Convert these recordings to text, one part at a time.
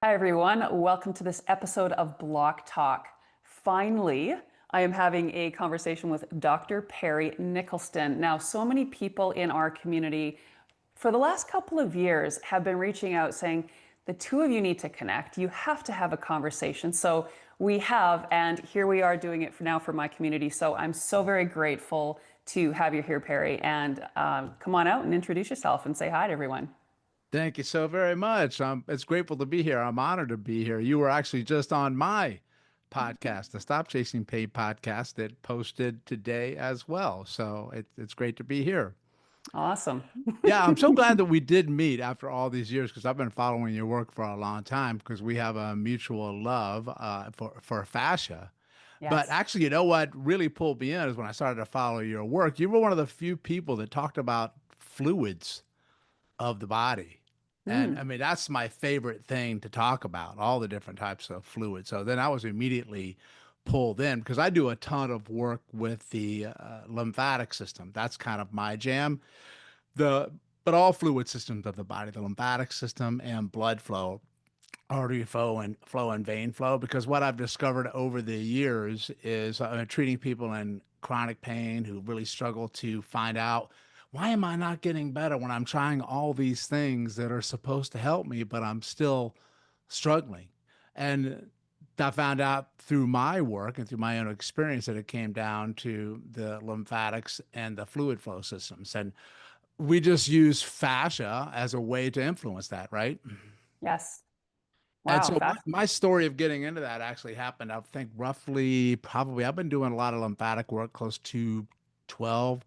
Hi, everyone. Welcome to this episode of Block Talk. Finally, I am having a conversation with Dr. Perry Nicholson. Now, so many people in our community for the last couple of years have been reaching out saying, the two of you need to connect. You have to have a conversation. So we have, and here we are doing it for now for my community. So I'm so very grateful to have you here, Perry. And come on out and introduce yourself and say hi to everyone. Thank you so very much. It's grateful to be here. I'm honored to be here. You were actually just on my podcast, the Stop Chasing Paid podcast that posted today as well. So it's great to be here. Awesome. Yeah, I'm so glad that we did meet after all these years because I've been following your work for a long time because we have a mutual love for fascia. But Yes. actually, you know what really pulled me in is when I started to follow your work. You were one of the few people that talked about fluids of the body. And I Mm. mean, that's my favorite thing to talk about, all the different types of fluids. So then I was immediately pulled in because I do a ton of work with the lymphatic system. That's kind of my jam. The but all fluid systems of the body, the lymphatic system and blood flow, artery flow and vein flow. Because what I've discovered over the years is treating people in chronic pain who really struggle to find out why am I not getting better when I'm trying all these things that are supposed to help me, but I'm still struggling. And I found out through my work and through my own experience that it came down to the lymphatics and the fluid flow systems. And we just use fascia as a way to influence that, right? Yes. And Wow. so my, Fast. my story of getting into that actually happened, I think roughly, probably, I've been doing a lot of lymphatic work close to 12,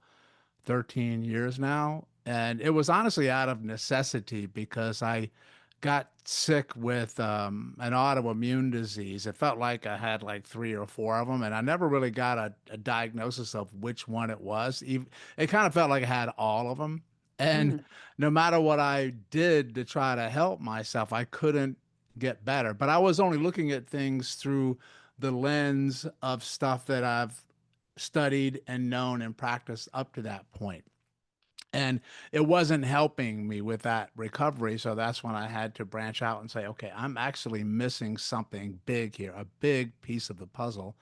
13 years now. And it was honestly out of necessity because I got sick with an autoimmune disease. It felt like I had like three or four of them, and I never really got a diagnosis of which one it was. It kind of felt like I had all of them. And Mm. no matter what I did to try to help myself, I couldn't get better. But I was only looking at things through the lens of stuff that I've studied and known and practiced up to that point. And it wasn't helping me with that recovery. So that's when I had to branch out and say, okay, I'm actually missing something big here, a big piece of the puzzle.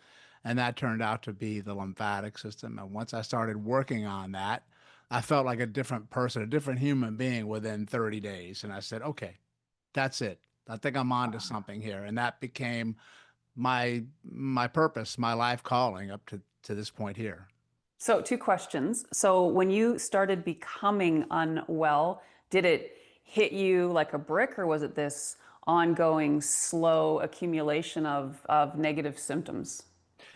And that turned out to be the lymphatic system. And once I started working on that, I felt like a different person, a different human being within 30 days. And I said, okay, that's it. I think I'm on to something here. And that became my purpose, my life calling up to this point here. So, two questions. So, when you started becoming unwell, did it hit you like a brick, or was it this ongoing, slow accumulation of negative symptoms?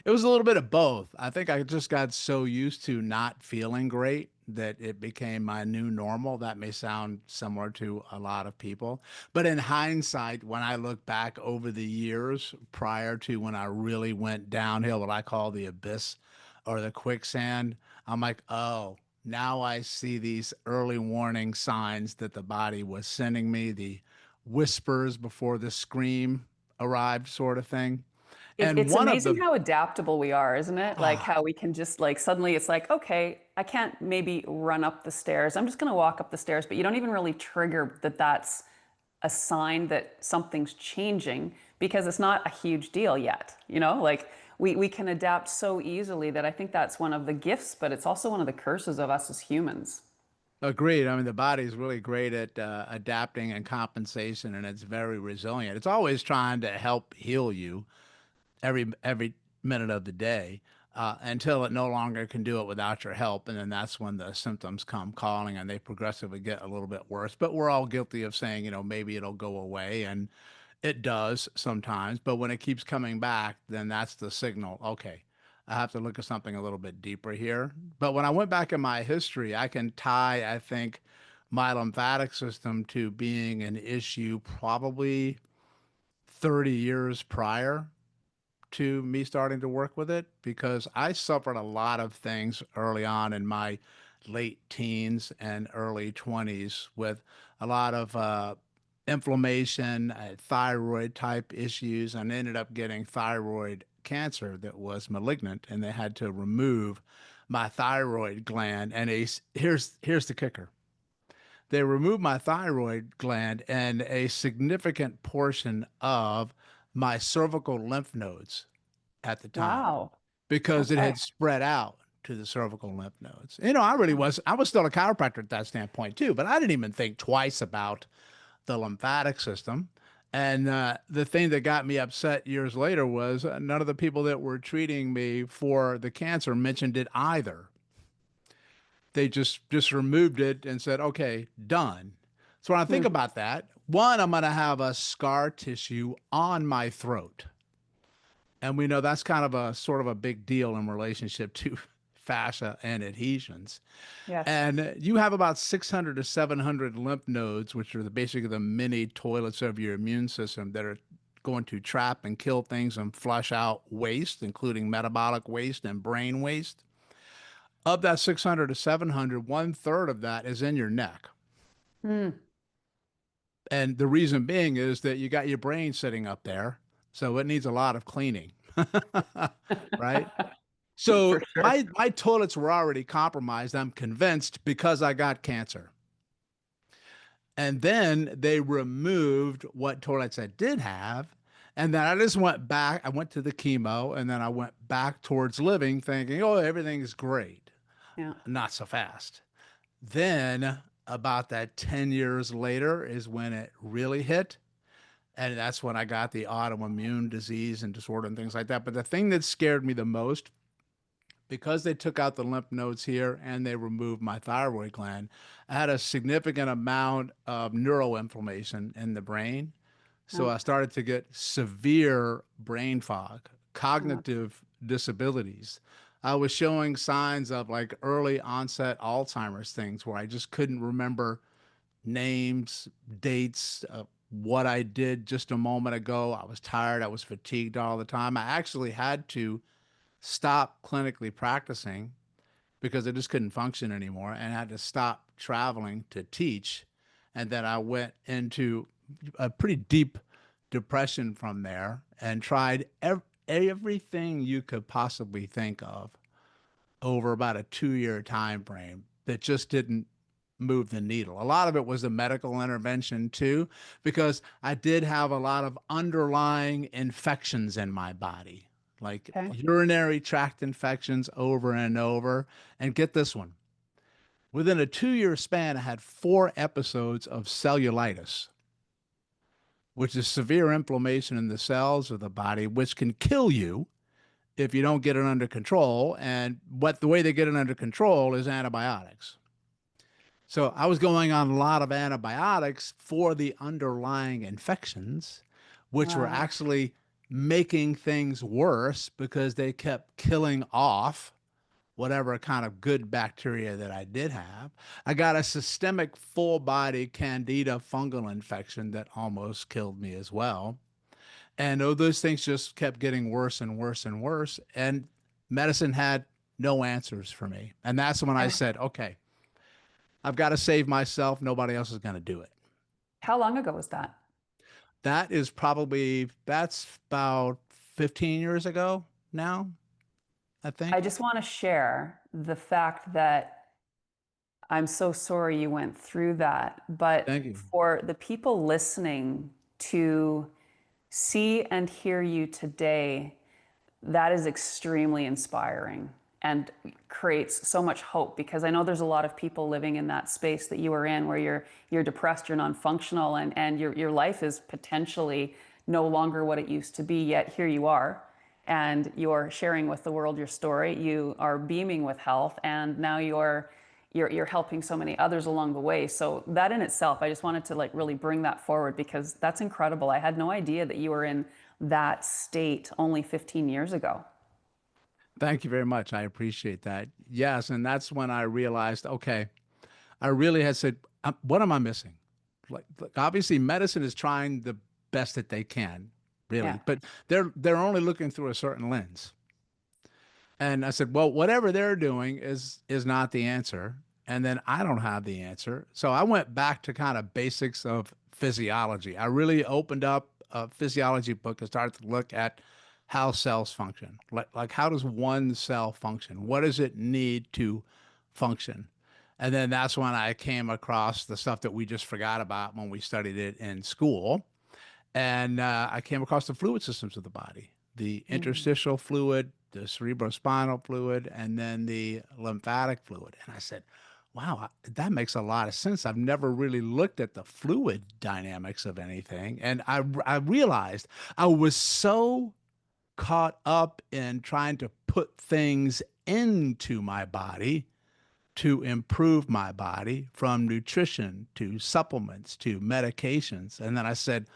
It was a little bit of both. I think I just got so used to not feeling great that it became my new normal. That may sound similar to a lot of people. But in hindsight, when I look back over the years prior to when I really went downhill, what I call the abyss or the quicksand, I'm like, oh, now I see these early warning signs that the body was sending me, the whispers before the scream arrived, sort of thing. And It's one of amazing the how adaptable we are, isn't it? Like ah, how we can just like suddenly it's like, okay, I can't maybe run up the stairs. I'm just going to walk up the stairs, but you don't even really trigger that that's a sign that something's changing because it's not a huge deal yet. Like we can adapt so easily that I think that's one of the gifts, but it's also one of the curses of us as humans. Agreed. I mean, the body is really great at adapting and compensation, and it's very resilient. It's always trying to help heal you every minute of the day until it no longer can do it without your help, and then that's when the symptoms come calling, and they progressively get a little bit worse. But we're all guilty of saying, maybe it'll go away, and it does sometimes. But when it keeps coming back, then that's the signal. Okay, I have to look at something a little bit deeper here. But when I went back in my history, I can tie, I think, my lymphatic system to being an issue probably 30 years prior to me starting to work with it because I suffered a lot of things early on in my late teens and early 20s with a lot of inflammation, thyroid type issues, and ended up getting thyroid cancer that was malignant, and they had to remove my thyroid gland. And here's the kicker. they removed my thyroid gland and a significant portion of my cervical lymph nodes at the time Wow. because it Okay. had spread out to the cervical lymph nodes. I was still a chiropractor at that standpoint too, but I didn't even think twice about the lymphatic system. And the thing that got me upset years later was none of the people that were treating me for the cancer mentioned it either. They just removed it and said, "Okay, done." So when I Hmm. think about that, one, I'm going to have a scar tissue on my throat. And we know that's kind of a sort of a big deal in relationship to fascia and adhesions. Yes. And you have about 600 to 700 lymph nodes, which are basically the mini toilets of your immune system that are going to trap and kill things and flush out waste, including metabolic waste and brain waste. Of that 600 to 700, one third of that is in your neck. Hmm. And the reason being is that you got your brain sitting up there, so it needs a lot of cleaning, right? For So sure. my toilets were already compromised, I'm convinced, because I got cancer. And then they removed what toilets I did have. And then I just went back. I went to the chemo and then I went back towards living thinking, oh, everything's great. Yeah. Not so fast. Then about that 10 years later is when it really hit. And that's when I got the autoimmune disease and disorder and things like that. But the thing that scared me the most, because they took out the lymph nodes here and they removed my thyroid gland, I had a significant amount of neuroinflammation in the brain. So Yeah. I started to get severe brain fog, Yeah. cognitive disabilities. I was showing signs of like early onset Alzheimer's things where I just couldn't remember names, dates, what I did just a moment ago. I was tired. I was fatigued all the time. I actually had to stop clinically practicing because I just couldn't function anymore and had to stop traveling to teach. And then I went into a pretty deep depression from there and tried everything you could possibly think of over about a 2 year time frame that just didn't move the needle. A lot of it was the medical intervention too, because I did have a lot of underlying infections in my body, like Okay. urinary tract infections over and over. And get this one, within a 2 year span, I had 4 episodes of cellulitis, which is severe inflammation in the cells of the body, which can kill you if you don't get it under control. And the way they get it under control is antibiotics. So I was going on a lot of antibiotics for the underlying infections, which were Wow. actually making things worse because they kept killing off whatever kind of good bacteria that I did have. I got a systemic full body candida fungal infection that almost killed me as well. And oh, those things just kept getting worse and worse and worse. And medicine had no answers for me. And that's when I And said, okay, I've got to save myself. Nobody else is going to do it. how long ago was that? That's about 15 years ago now, I think. I just want to share the fact that I'm so sorry you went through that, but Thank you. for the people listening to see and hear you today, that is extremely inspiring and creates so much hope because I know there's a lot of people living in that space that you are in where you're depressed, you're non-functional, and your life is potentially no longer what it used to be, yet here you are and you're sharing with the world your story. You are beaming with health, and now you're helping so many others along the way. So that in itself, I just wanted to like really bring that forward because that's incredible. I had no idea that you were in that state only 15 years ago. Thank you very much. I appreciate that. Yes. And that's when I realized, okay, I really had said, what am I missing? Like obviously, medicine is trying the best that they can, Yeah. really, but they're only looking through a certain lens. And I said, well, whatever they're doing is not the answer. And then I don't have the answer. So I went back to kind of basics of physiology. I really opened up a physiology book and started to look at how cells function. Like how does one cell function? What does it need to function? And then that's when I came across the stuff that we just forgot about when we studied it in school. And I came across the fluid systems of the body, the Mm. interstitial fluid, the cerebrospinal fluid, and then the lymphatic fluid. And I said, wow, that makes a lot of sense. I've never really looked at the fluid dynamics of anything. And I realized I was so caught up in trying to put things into my body to improve my body, from nutrition to supplements to medications. And then I said,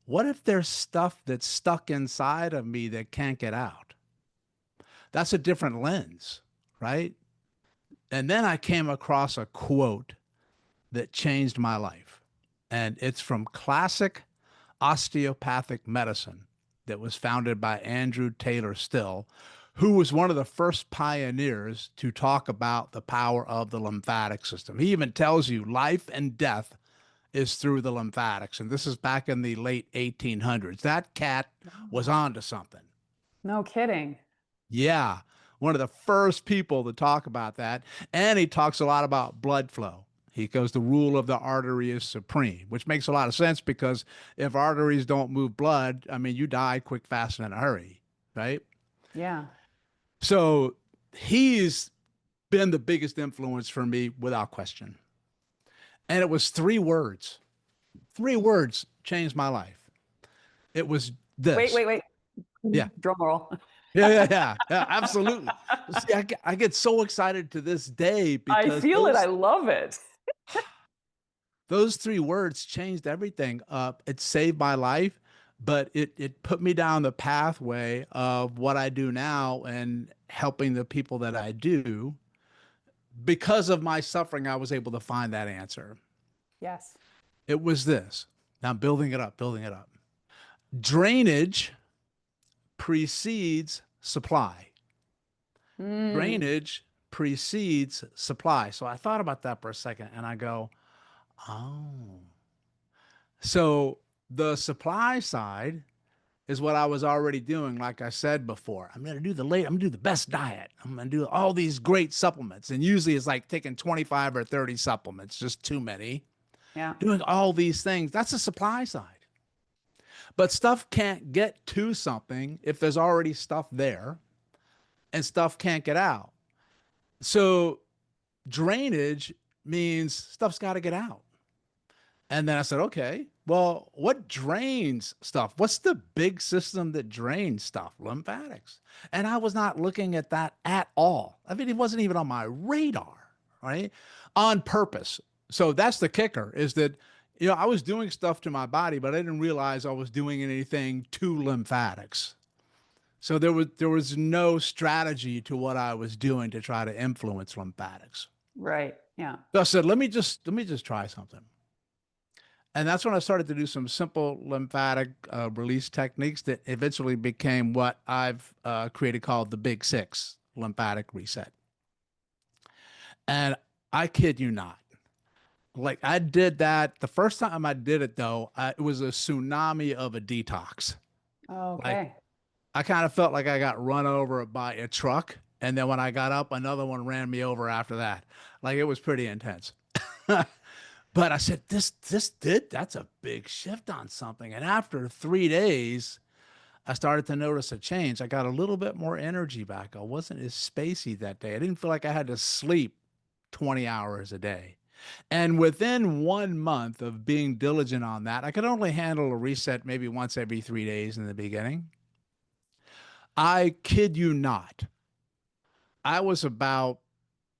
what if there's stuff that's stuck inside of me that can't get out? That's a different lens, right? And then I came across a quote that changed my life. And it's from classic osteopathic medicine that was founded by Andrew Taylor Still, who was one of the first pioneers to talk about the power of the lymphatic system. He even tells you life and death is through the lymphatics. And this is back in the late 1800s. That cat was Wow. onto something. No kidding. Yeah. One of the first people to talk about that. And he talks a lot about blood flow. He goes, the rule of the artery is supreme, which makes a lot of sense because if arteries don't move blood, I mean, you die quick, fast, and in a hurry, right? Yeah. So he's been the biggest influence for me without question. And it was three words. Three words changed my life. It was Wait, this. wait, wait. Yeah. Drum roll. Yeah, absolutely. See, I get so excited to this day I because feel it. I love it. those three words changed everything. It saved my life, but it put me down the pathway of what I do now and helping the people that I do. Because of my suffering, I was able to find that answer. Yes. It was this. Now I'm building it up, building it up. Drainage precedes supply. Mm. Drainage precedes supply. So I thought about that for a second and I go, oh. So the supply side is what I was already doing. Like I said before, I'm going to do the best diet. I'm going to do all these great supplements. And usually it's like taking 25 or 30 supplements, just too many. Yeah. Doing all these things. That's the supply side. But stuff can't get to something if there's already stuff there and stuff can't get out. So drainage means stuff's got to get out. And then I said, okay, well, what drains stuff? What's the big system that drains stuff? Lymphatics. And I was not looking at that at all. I mean, it wasn't even on my radar, right? On purpose. So that's the kicker is that, I was doing stuff to my body, but I didn't realize I was doing anything to lymphatics. So there was no strategy to what I was doing to try to influence lymphatics. Right. Yeah. So I said, let me just try something. And that's when I started to do some simple lymphatic release techniques that eventually became what I've created called the Big Six Lymphatic Reset. And I kid you not, like I did that the first time I did it though, it was a tsunami of a detox. Like Okay. I kind of felt like I got run over by a truck. And then when I got up, another one ran me over after that. Like it was pretty intense. But I said, that's a big shift on something. And after 3 days, I started to notice a change. I got a little bit more energy back. I wasn't as spacey that day. I didn't feel like I had to sleep 20 hours a day. And within 1 month of being diligent on that, I could only handle a reset maybe once every 3 days in the beginning. I kid you not. I was about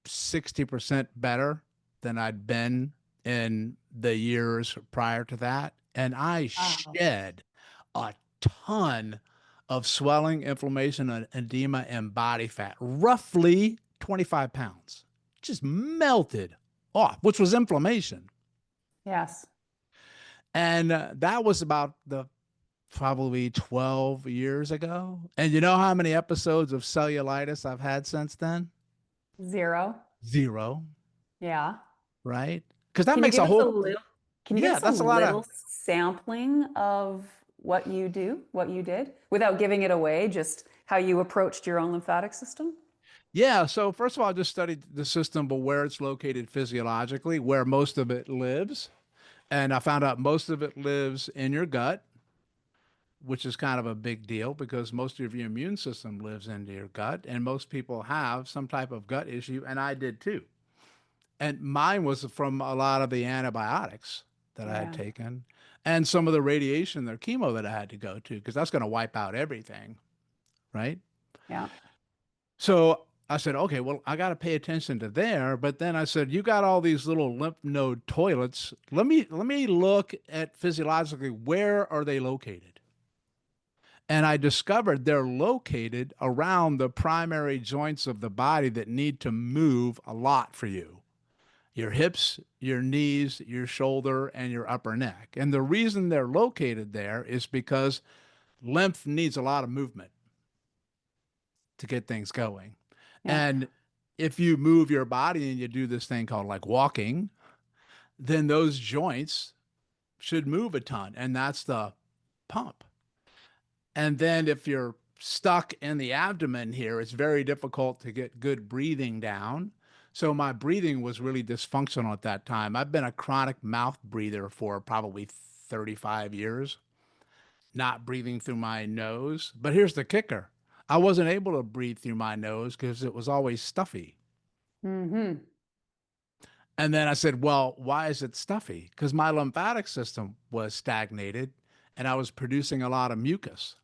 60% better than I'd been in the years prior to that. And I Wow. shed a ton of swelling, inflammation, and edema, and body fat, roughly 25 pounds, just melted off, which was inflammation. Yes. And that was about the probably 12 years ago. And you know how many episodes of cellulitis I've had since then? Zero. Zero, Yeah. right? Because that Can you makes give a us a whole, little, can you give yeah, us a that's a lot of, little sampling of what you do, what you did, without giving it away, just how you approached your own lymphatic system? Yeah. So first of all, I just studied the system, but where it's located physiologically, where most of it lives. And I found out most of it lives in your gut, which is kind of a big deal because most of your immune system lives into your gut. And most people have some type of gut issue. And I did too. And mine was from a lot of the antibiotics that I had Yeah. taken and some of the radiation or chemo that I had to go to because that's going to wipe out everything. Right. Yeah. So I said, okay, well, I got to pay attention to there. But then I said, you got all these little lymph node toilets. Let me look at physiologically where are they located? And I discovered they're located around the primary joints of the body that need to move a lot for you. Your hips, your knees, your shoulder, and your upper neck. And the reason they're located there is because lymph needs a lot of movement to get things going. Yeah. And if you move your body and you do this thing called like walking, then those joints should move a ton. And that's the pump. And then if you're stuck in the abdomen here, it's very difficult to get good breathing down. So my breathing was really dysfunctional at that time. I've been a chronic mouth breather for probably 35 years, not breathing through my nose. But here's the kicker. I wasn't able to breathe through my nose because it was always stuffy. Mm-hmm. And then I said, well, why is it stuffy? Because my lymphatic system was stagnated and I was producing a lot of mucus.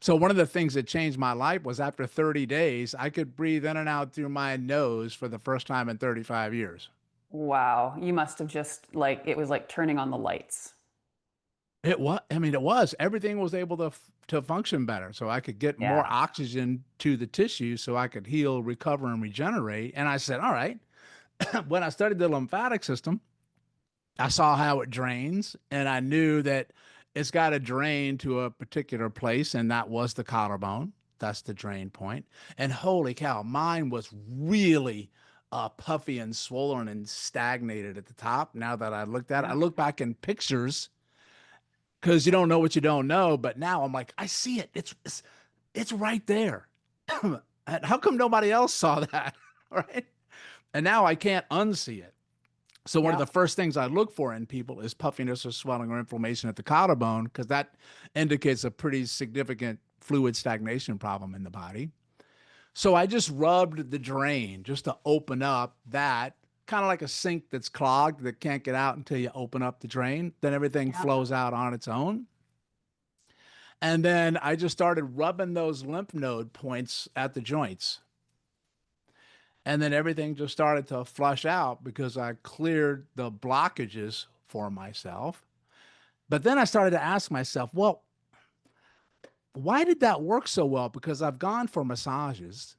So one of the things that changed my life was after 30 days, I could breathe in and out through my nose for the first time in 35 years. Wow. You must have just like, it was like turning on the lights. It was, I mean, it was, everything was able to function better. So I could get more Yeah. oxygen to the tissue so I could heal, recover, and regenerate. And I said, all right, when I studied the lymphatic system, I saw how it drains, and I knew that it's got to drain to a particular place, and that was the collarbone. That's the drain point. And holy cow, mine was really puffy and swollen and stagnated at the top. Now that I looked at it, I Yeah. look back in pictures because you don't know what you don't know. But now I'm like, I see it. It's right there. How come nobody else saw that? Right. And now I can't unsee it. So one of Yeah. the first things I look for in people is puffiness or swelling or inflammation at the collarbone because that indicates a pretty significant fluid stagnation problem in the body. So I just rubbed the drain just to open up that kind of like a sink that's clogged that can't get out until you open up the drain. Then everything Yeah. flows out on its own. And then I just started rubbing those lymph node points at the joints. And then everything just started to flush out because I cleared the blockages for myself. But then I started to ask myself, well, why did that work so well? Because I've gone for massages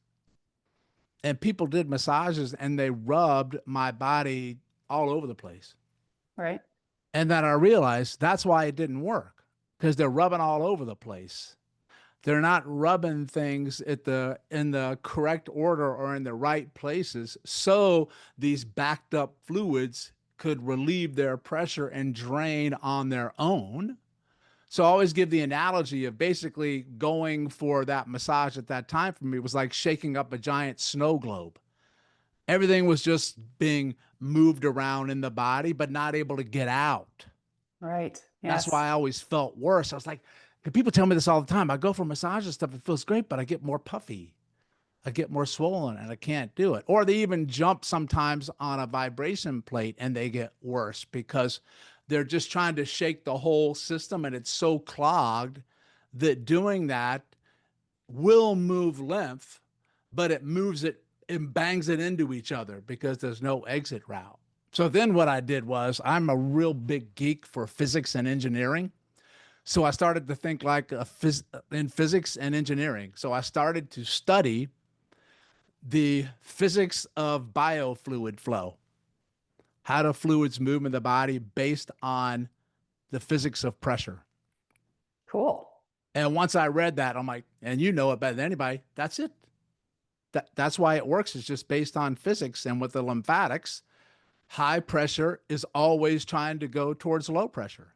and people did massages and they rubbed my body all over the place. Right. And then I realized that's why it didn't work because they're rubbing all over the place. They're not rubbing things at the in the correct order or in the right places so these backed up fluids could relieve their pressure and drain on their own. So I always give the analogy of basically going for that massage at that time for me was like shaking up a giant snow globe. Everything was just being moved around in the body but not able to get out. Right. That's Yes. why I always felt worse. I was like, people tell me this all the time. I go for massage and stuff, it feels great, but I get more puffy. I get more swollen and I can't do it. Or they even jump sometimes on a vibration plate and they get worse because they're just trying to shake the whole system and it's so clogged that doing that will move lymph, but it moves it and bangs it into each other because there's no exit route. So then what I did was I'm a real big geek for physics and engineering. So I started to think like in physics and engineering. So I started to study the physics of biofluid flow. How do fluids move in the body based on the physics of pressure? Cool. And once I read that, I'm like, and you know it better than anybody, that's it. That's why it works. It's just based on physics. And with the lymphatics, high pressure is always trying to go towards low pressure.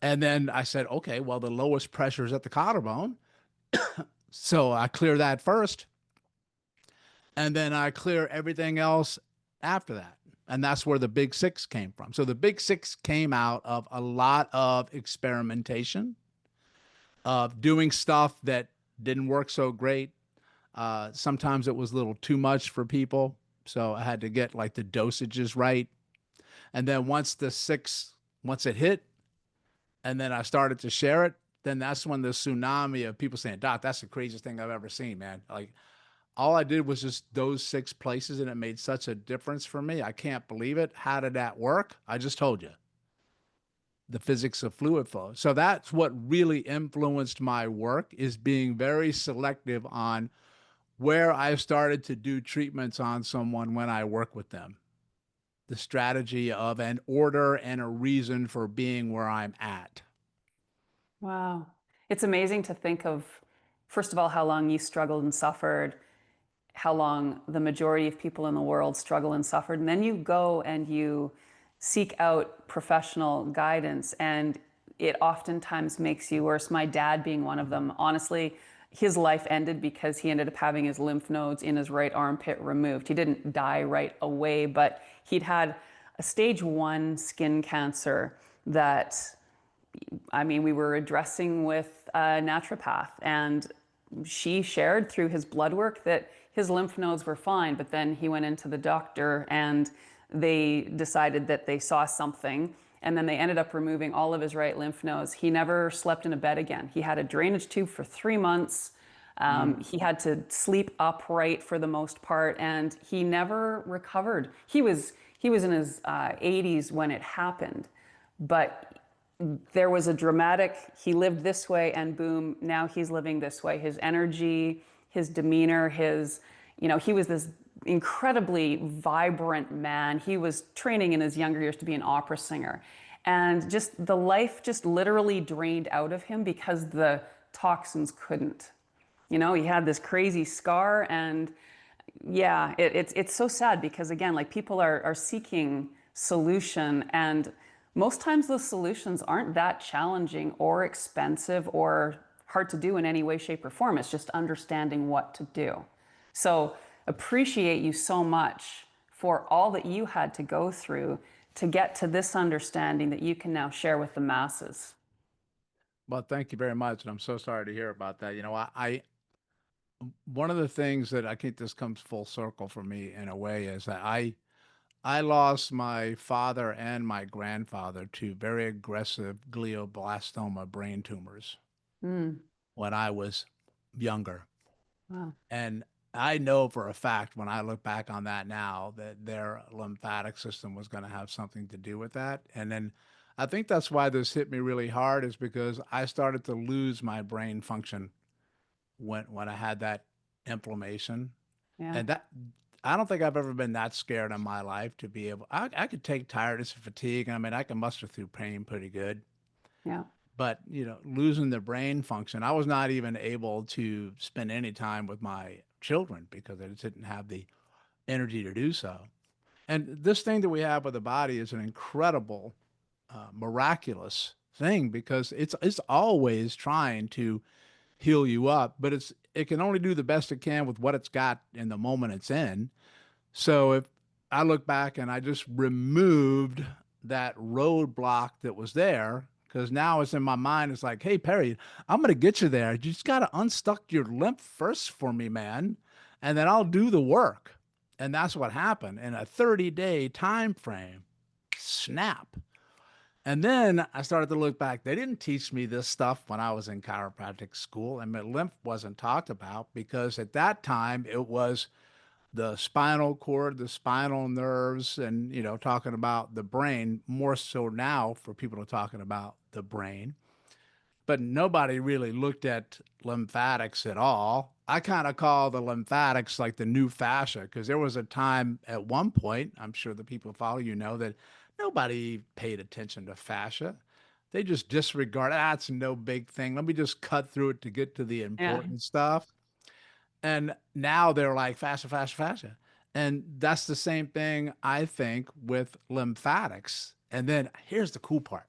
And then I said, okay, well, the lowest pressure is at the collarbone. So I clear that first, and then I clear everything else after that. And that's where the Big Six came from. So the Big Six came out of a lot of experimentation, of doing stuff that didn't work so great. Sometimes it was a little too much for people. So I had to get like the dosages right. And then once it hit, and then I started to share it, then that's when the tsunami of people saying, Doc, that's the craziest thing I've ever seen, man. Like all I did was just those 6 places and it made such a difference for me. I can't believe it. How did that work? I just told you the physics of fluid flow. So that's what really influenced my work is being very selective on where I started to do treatments on someone when I work with them. The strategy of an order and a reason for being where I'm at. Wow. It's amazing to think of, first of all, how long you struggled and suffered, how long the majority of people in the world struggle and suffered. And then you go and you seek out professional guidance, and it oftentimes makes you worse. My dad being one of them. Honestly, his life ended because he ended up having his lymph nodes in his right armpit removed. He didn't die right away, but he'd had a stage 1 skin cancer that, I mean, we were addressing with a naturopath, and she shared through his blood work that his lymph nodes were fine, but then he went into the doctor and they decided that they saw something, and then they ended up removing all of his right lymph nodes. He never slept in a bed again. He had a drainage tube for 3 months. He had to sleep upright for the most part, and he never recovered. He was in his 80s when it happened, but there was a dramatic, he lived this way and boom, now he's living this way. His energy, his demeanor, he was this incredibly vibrant man. He was training in his younger years to be an opera singer. And just the life just literally drained out of him because the toxins couldn't. He had this crazy scar, and yeah, it's so sad because again, like people are seeking solution, and most times those solutions aren't that challenging or expensive or hard to do in any way, shape, or form. It's just understanding what to do. So appreciate you so much for all that you had to go through to get to this understanding that you can now share with the masses. Well, thank you very much. And I'm so sorry to hear about that. One of the things that I think this comes full circle for me in a way is that I lost my father and my grandfather to very aggressive glioblastoma brain tumors Mm, when I was younger. wow. And I know for a fact when I look back on that now that their lymphatic system was going to have something to do with that. And then I think that's why this hit me really hard is because I started to lose my brain function when I had that inflammation. Yeah. And that I don't think I've ever been that scared in my life to be able I could take tiredness and fatigue. I mean, I can muster through pain pretty good. Yeah. But, losing the brain function, I was not even able to spend any time with my children because I just didn't have the energy to do so. And this thing that we have with the body is an incredible, miraculous thing because it's always trying to heal you up, but it can only do the best it can with what it's got in the moment it's in. So if I look back and I just removed that roadblock that was there, because now it's in my mind, it's like, hey, Perry, I'm going to get you there. You just got to unstuck your lymph first for me, man. And then I'll do the work. And that's what happened in a 30-day time frame. Snap. And then I started to look back. They didn't teach me this stuff when I was in chiropractic school. And my lymph wasn't talked about because at that time it was the spinal cord, the spinal nerves, and talking about the brain more so now for people are talking about the brain. But nobody really looked at lymphatics at all. I kind of call the lymphatics like the new fascia because there was a time at one point, I'm sure the people who follow that nobody paid attention to fascia. They just disregarded, it's no big thing. Let me just cut through it to get to the Yeah. important stuff. And now they're like fascia, fascia, fascia. And that's the same thing, I think, with lymphatics. And then here's the cool part.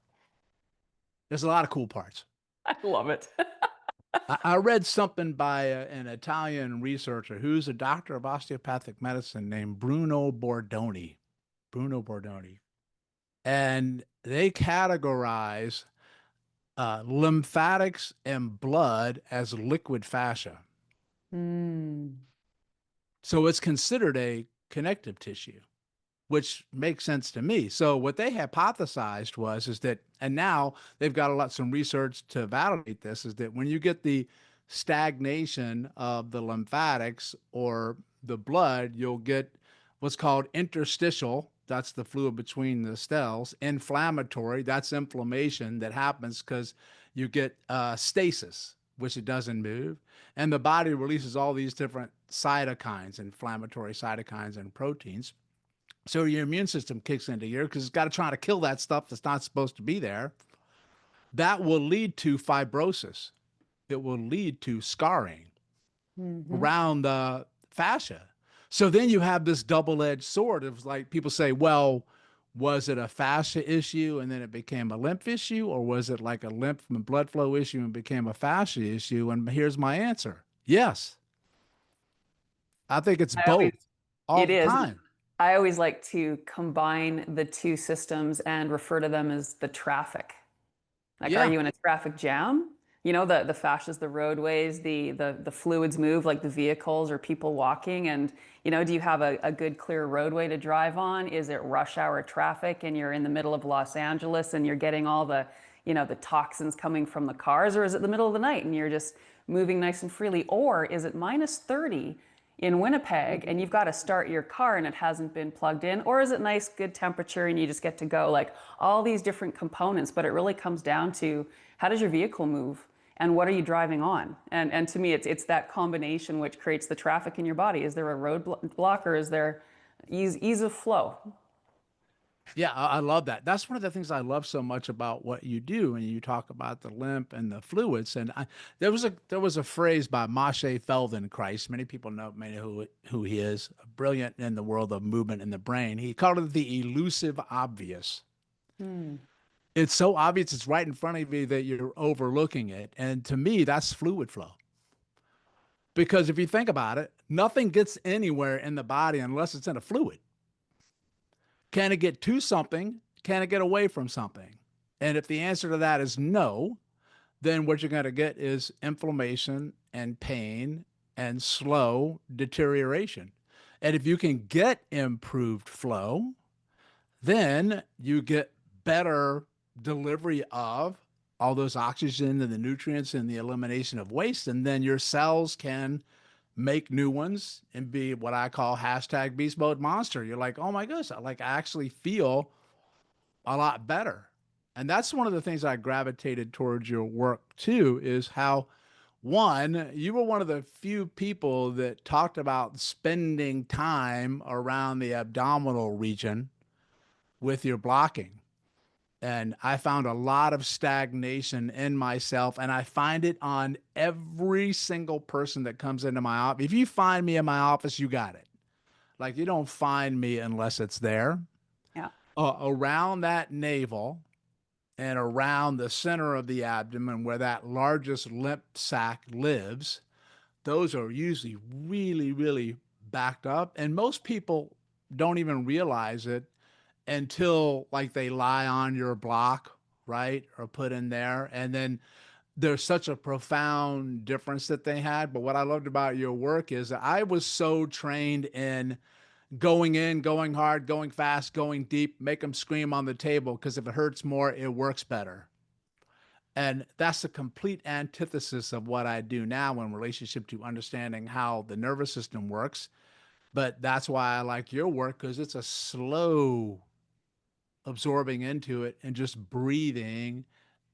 There's a lot of cool parts. I love it. I read something by an Italian researcher who's a doctor of osteopathic medicine named Bruno Bordoni. Bruno Bordoni. And they categorize lymphatics and blood as liquid fascia. Hmm. So it's considered a connective tissue, which makes sense to me. So what they hypothesized was is that, and now they've got some research to validate this, is that when you get the stagnation of the lymphatics or the blood, you'll get what's called interstitial. That's the fluid between the cells. Inflammatory, that's inflammation that happens because you get stasis, which it doesn't move. And the body releases all these different cytokines, inflammatory cytokines and proteins. So your immune system kicks into gear because it's got to try to kill that stuff that's not supposed to be there. That will lead to fibrosis. It will lead to scarring Hmm. around the fascia. So then you have this double-edged sword. It was like people say, well, was it a fascia issue and then it became a lymph issue, or was it like a lymph and blood flow issue and became a fascia issue? And here's my answer. Yes. I think it's I both always, all it the is. time. I always like to combine the two systems and refer to them as the traffic. Like, are Yeah. you in a traffic jam? You know, the fascias, the roadways, the fluids move like the vehicles or people walking. And, you know, do you have a good clear roadway to drive on? Is it rush hour traffic and you're in the middle of Los Angeles and you're getting all the, you know, the toxins coming from the cars? Or is it the middle of the night and you're just moving nice and freely? Or is it minus 30 in Winnipeg and you've got to start your car and it hasn't been plugged in? Or is it nice, good temperature and you just get to go? Like all these different components, but it really comes down to how does your vehicle move and what are you driving on? And to me, it's that combination which creates the traffic in your body. Is there a roadblock or is there ease of flow? Yeah, I love that. That's one of the things I love so much about what you do. And you talk about the lymph and the fluids. And there was a phrase by Moshe Feldenkrais. Many people may know who he is. Brilliant in the world of movement in the brain. He called it the elusive obvious. Hmm. It's so obvious, it's right in front of you that you're overlooking it. And to me, that's fluid flow. Because if you think about it, nothing gets anywhere in the body unless it's in a fluid. Can it get to something? Can it get away from something? And if the answer to that is no, then what you're going to get is inflammation and pain and slow deterioration. And if you can get improved flow, then you get better delivery of all those oxygen and the nutrients and the elimination of waste. And then your cells can make new ones and be what I call hashtag beast mode monster. You're like, oh my goodness, I actually feel a lot better. And that's one of the things I gravitated towards your work too, is how one, you were one of the few people that talked about spending time around the abdominal region with your blocking. And I found a lot of stagnation in myself, and I find it on every single person that comes into my office. If you find me in my office, you got it. Like, you don't find me unless it's there. Yeah. Around that navel and around the center of the abdomen where that largest lymph sac lives, those are usually really, really backed up. And most people don't even realize it until like they lie on your block, right? Or put in there. And then there's such a profound difference that they had. But what I loved about your work is that I was so trained in going in, going hard, going fast, going deep, make them scream on the table because if it hurts more, it works better. And that's a complete antithesis of what I do now in relationship to understanding how the nervous system works. But that's why I like your work, because it's a slow absorbing into it and just breathing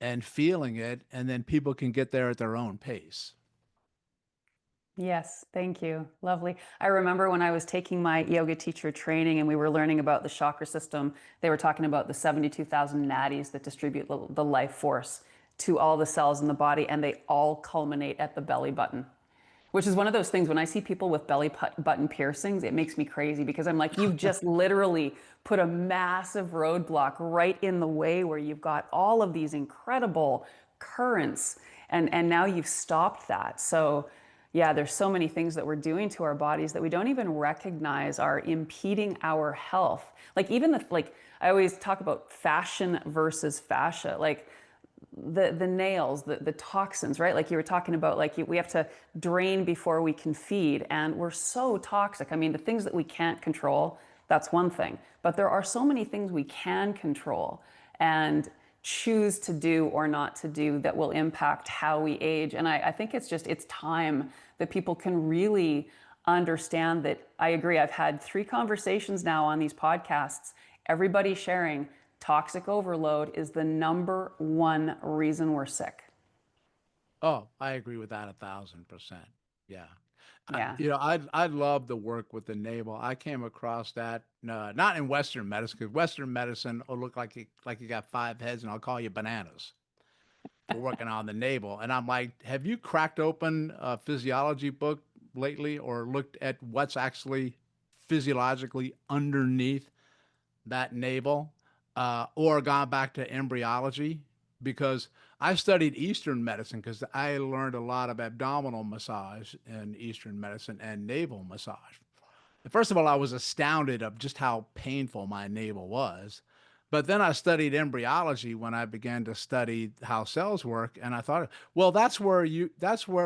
and feeling it. And then people can get there at their own pace. Yes, thank you. Lovely. I remember when I was taking my yoga teacher training and we were learning about the chakra system, they were talking about the 72,000 nadis that distribute the life force to all the cells in the body, and they all culminate at the belly button, which is one of those things when I see people with belly button piercings, it makes me crazy because I'm like, you've just literally put a massive roadblock right in the way where you've got all of these incredible currents And now you've stopped that. So yeah, there's so many things that we're doing to our bodies that we don't even recognize are impeding our health. Like even the like I always talk about fashion versus fascia. Like the nails, the toxins, right? Like you were talking about, like we have to drain before we can feed, and we're so toxic. I mean, the things that we can't control, that's one thing, but there are so many things we can control and choose to do or not to do that will impact how we age. And I think it's time that people can really understand that. I agree. I've had 3 conversations now on these podcasts, everybody sharing toxic overload is the number 1 reason we're sick. Oh, I agree with that 1,000%. Yeah. Yeah. I love the work with the navel. I came across that not in Western medicine, because Western medicine will look like you got 5 heads, and I'll call you bananas for working on the navel. And I'm like, have you cracked open a physiology book lately, or looked at what's actually physiologically underneath that navel, or gone back to embryology? Because I studied Eastern medicine, because I learned a lot of abdominal massage in Eastern medicine and navel massage. And first of all, I was astounded of just how painful my navel was. But then I studied embryology when I began to study how cells work, and I thought, well, that's where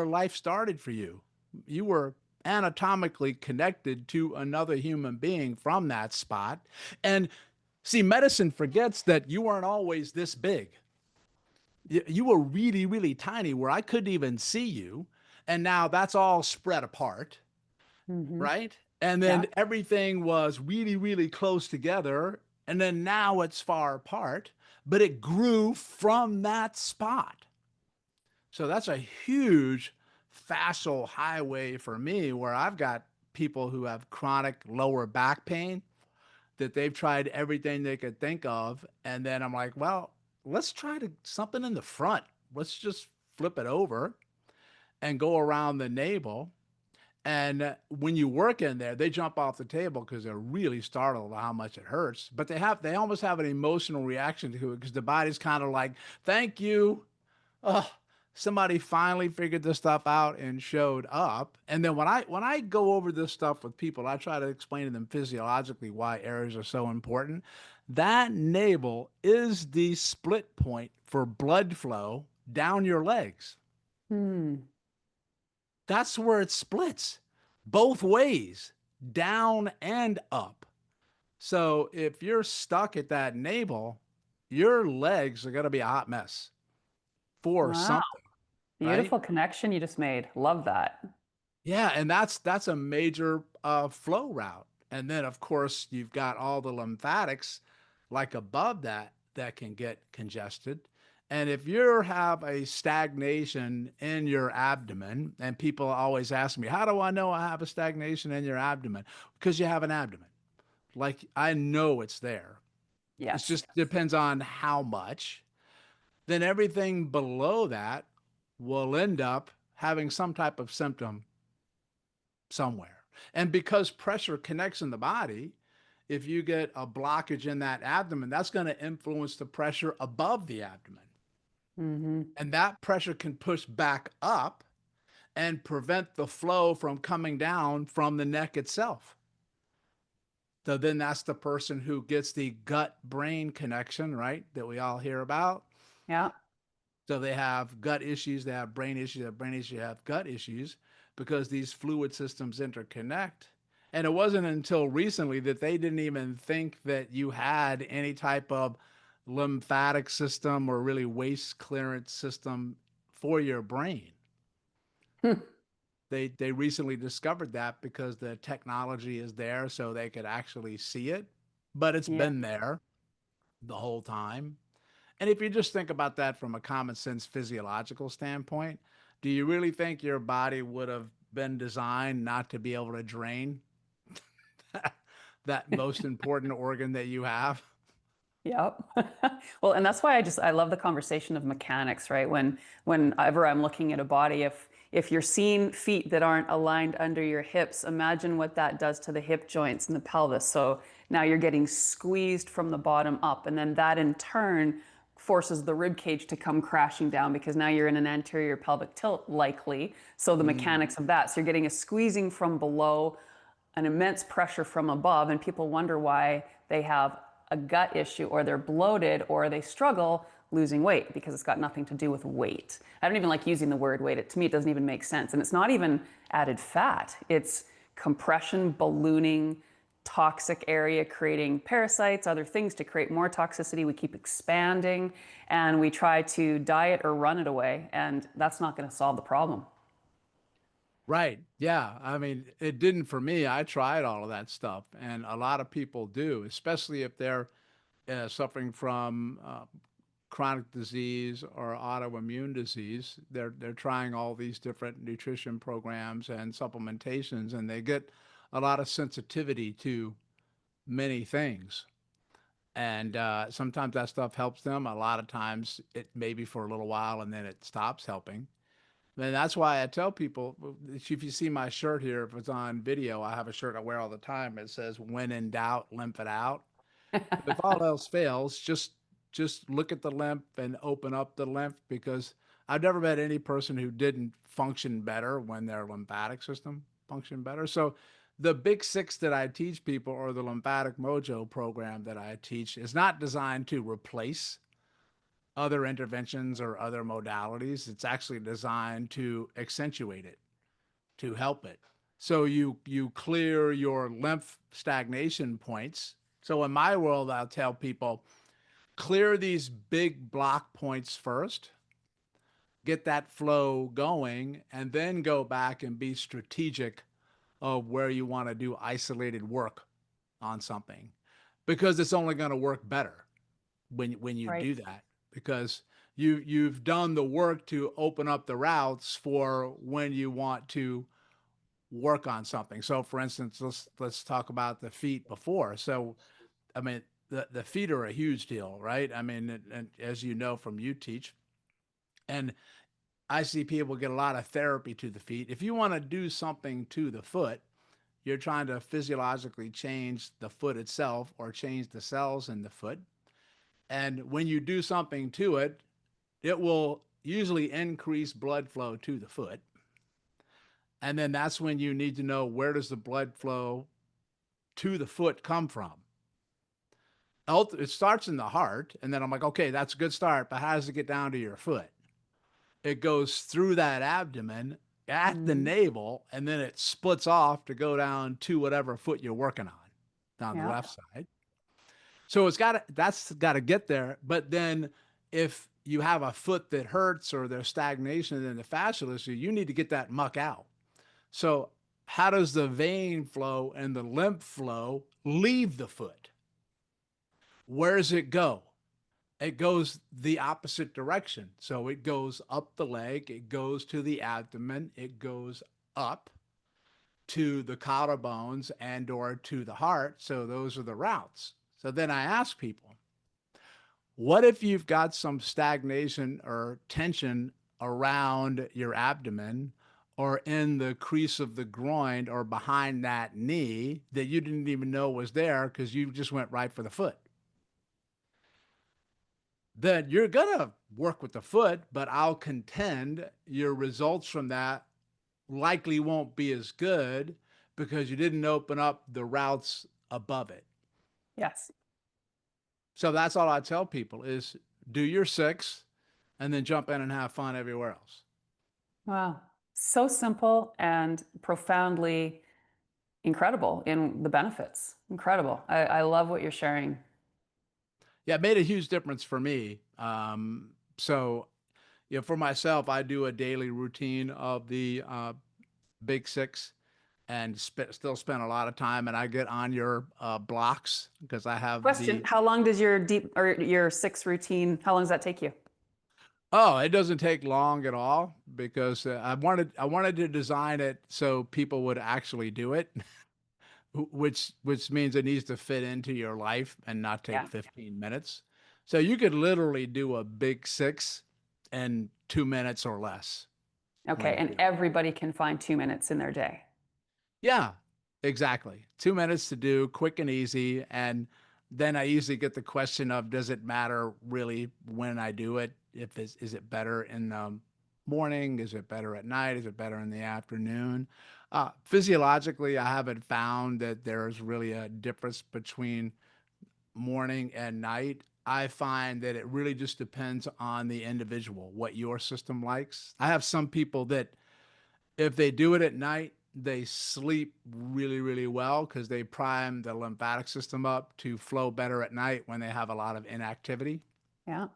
life started for you. You were anatomically connected to another human being from that spot. And see, medicine forgets that you weren't always this big. You were really, really tiny where I couldn't even see you. And now that's all spread apart, Hmm. right? And Yeah. then everything was really, really close together. And then now it's far apart, but it grew from that spot. So that's a huge facile highway for me, where I've got people who have chronic lower back pain that they've tried everything they could think of. And then I'm like, well, let's try something in the front. Let's just flip it over and go around the navel. And when you work in there, they jump off the table because they're really startled at how much it hurts. But they almost have an emotional reaction to it, because the body's kind of like, thank you. Oh, somebody finally figured this stuff out and showed up. And then when I go over this stuff with people, I try to explain to them physiologically why areas are so important. That navel is the split point for blood flow down your legs. Hmm. That's where it splits both ways, down and up. So if you're stuck at that navel, your legs are going to be a hot mess for Wow. something, right? Beautiful connection you just made. Love that. Yeah, and that's a major flow route. And then of course you've got all the lymphatics like above that can get congested. And if you have a stagnation in your abdomen, and people always ask me, how do I know I have a stagnation in your abdomen? Because you have an abdomen. Like, I know it's there. It Yes. just depends on how much. Then everything below that will end up having some type of symptom somewhere. And because pressure connects in the body, if you get a blockage in that abdomen, that's going to influence the pressure above the abdomen. Hmm. And that pressure can push back up and prevent the flow from coming down from the neck itself. So then that's the person who gets the gut brain connection, right? That we all hear about. Yeah. So they have gut issues, they have brain issues, they have brain issues, they have gut issues, because these fluid systems interconnect. And it wasn't until recently that they didn't even think that you had any type of lymphatic system or really waste clearance system for your brain. Hmm. They recently discovered that because the technology is there so they could actually see it, but it's Yeah. been there the whole time. And if you just think about that from a common sense physiological standpoint, do you really think your body would have been designed not to be able to drain that most important organ that you have? Yep. Well, and that's why I love the conversation of mechanics, right? Whenever I'm looking at a body, if you're seeing feet that aren't aligned under your hips, imagine what that does to the hip joints and the pelvis. So now you're getting squeezed from the bottom up, and then that in turn forces the rib cage to come crashing down because now you're in an anterior pelvic tilt likely. So the Mm. mechanics of that. So you're getting a squeezing from below, an immense pressure from above, and people wonder why they have a gut issue or they're bloated or they struggle losing weight because it's got nothing to do with weight. I don't even like using the word weight. To me, it doesn't even make sense. And it's not even added fat. It's compression, ballooning, toxic area, creating parasites, other things to create more toxicity. We keep expanding and we try to diet or run it away. And that's not going to solve the problem. Right. Yeah. I mean, it didn't for me. I tried all of that stuff, and a lot of people do, especially if they're suffering from chronic disease or autoimmune disease. They're trying all these different nutrition programs and supplementations, and they get a lot of sensitivity to many things. And sometimes that stuff helps them. A lot of times it maybe for a little while, and then it stops helping. And that's why I tell people, if you see my shirt here, if it's on video, I have a shirt I wear all the time. It says, "When in doubt, lymph it out." If all else fails, just look at the lymph and open up the lymph, because I've never met any person who didn't function better when their lymphatic system functioned better. So the Big Six that I teach people, or the Lymphatic Mojo program that I teach, is not designed to replace other interventions or other modalities. It's actually designed to accentuate it, to help it. So you clear your lymph stagnation points. So in my world, I'll tell people, clear these big block points first, get that flow going, and then go back and be strategic of where you want to do isolated work on something, because it's only going to work better when you Right. do that, because you've done the work to open up the routes for when you want to work on something. So for instance, let's talk about the feet before. So I mean, the feet are a huge deal, right? I mean, and as you know from you teach, and I see people get a lot of therapy to the feet. If you want to do something to the foot, you're trying to physiologically change the foot itself or change the cells in the foot. And when you do something to it, it will usually increase blood flow to the foot. And then that's when you need to know, where does the blood flow to the foot come from? It starts in the heart, and then I'm like, okay, that's a good start, but how does it get down to your foot? It goes through that abdomen at the Mhm. navel, and then it splits off to go down to whatever foot you're working on, down the Yeah. left side. So that's got to get there. But then if you have a foot that hurts or there's stagnation in the fascial issue, you need to get that muck out. So how does the vein flow and the lymph flow leave the foot? Where does it go? It goes the opposite direction. So it goes up the leg, it goes to the abdomen, it goes up to the collarbones and or to the heart. So those are the routes. So then I ask people, what if you've got some stagnation or tension around your abdomen or in the crease of the groin or behind that knee that you didn't even know was there because you just went right for the foot? Then you're going to work with the foot, but I'll contend your results from that likely won't be as good because you didn't open up the routes above it. Yes. So that's all I tell people is, do your six and then jump in and have fun everywhere else. Wow. So simple and profoundly incredible in the benefits. Incredible. I love what you're sharing. Yeah, it made a huge difference for me. So, for myself, I do a daily routine of the Big Six, and still spend a lot of time. And I get on your blocks because I have Question, the. how long does your deep or your six routine, how long does that take you? Oh, it doesn't take long at all, because I wanted to design it so people would actually do it, which means it needs to fit into your life and not take Yeah. 15 minutes. So you could literally do a Big Six in 2 minutes or less when Okay. you And do it. everybody can find 2 minutes in their day. Yeah, exactly. 2 minutes to do, quick and easy. And then I usually get the question of, does it matter really when I do it? If it's, is it better in the morning? Is it better at night? Is it better in the afternoon? Physiologically, I haven't found that there's really a difference between morning and night. I find that it really just depends on the individual, what your system likes. I have some people that if they do it at night, they sleep really, really well because they prime the lymphatic system up to flow better at night when they have a lot of inactivity. Yeah,